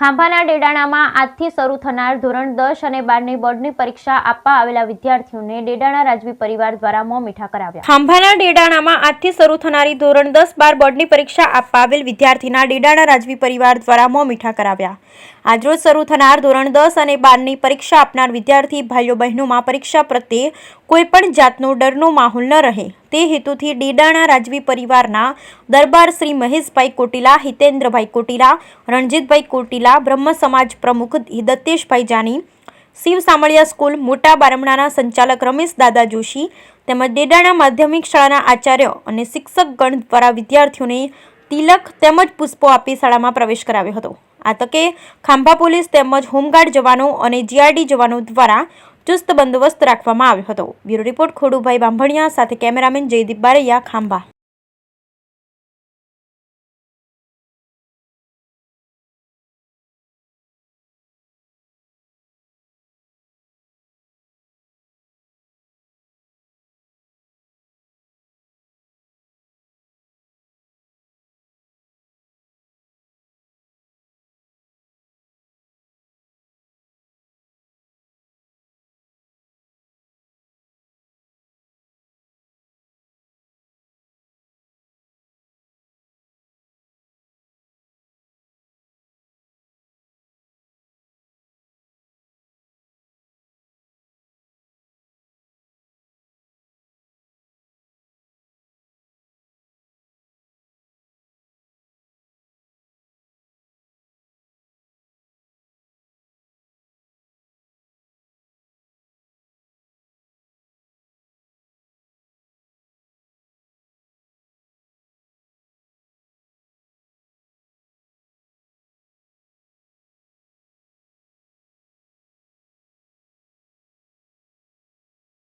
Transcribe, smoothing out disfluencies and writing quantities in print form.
ખાંભાના ડેડાણામાં આજથી શરૂ થનાર ધોરણ 10 અને 12ની બોર્ડની પરીક્ષા આપવા આવેલા વિદ્યાર્થીઓને ડેડાણા રાજવી પરિવાર દ્વારા મોં મીઠા કરાવ્યા। ખાંભાના ડેડાણામાં આજથી શરૂ થનારી ધોરણ 10-12 બોર્ડની પરીક્ષા આપવા આવેલ વિદ્યાર્થીના ડેડાણા રાજવી પરિવાર દ્વારા મોં મીઠા કરાવ્યા। આજરોજ શરૂ થનાર ધોરણ 10 અને 12ની પરીક્ષા આપનાર વિદ્યાર્થી ભાઈઓ બહેનોમાં પરીક્ષા પ્રત્યે કોઈપણ જાતનો ડરનો માહોલ ન રહે તે હેતુથી ડેડાણા રાજવી પરિવારના દરબાર શ્રી મહેશભાઈ કોટીલા, હિતેન્દ્રભાઈ કોટીલા, રણજીતભાઈ કોટીલા, બ્રહ્મ સમાજ પ્રમુખ દત્તેશભાઈ જાની, શિવ સામળિયા સ્કૂલ મોટા બારમણાના સંચાલક રમેશ દાદા જોશી તેમજ ડેડાણા માધ્યમિક શાળાના આચાર્ય અને શિક્ષકગણ દ્વારા વિદ્યાર્થીઓને તિલક તેમજ પુષ્પો આપી શાળામાં પ્રવેશ કરાવ્યો હતો। આ તકે ખાંભા પોલીસ તેમજ હોમગાર્ડ જવાનો અને જીઆરડી જવાનો દ્વારા ચુસ્ત બંદોબસ્ત રાખવામાં આવ્યો હતો। બ્યુરો રિપોર્ટ ખોડુભાઈ બાંભણિયા સાથે કેમેરામેન જયદીપ બારૈયા, ખાંભા।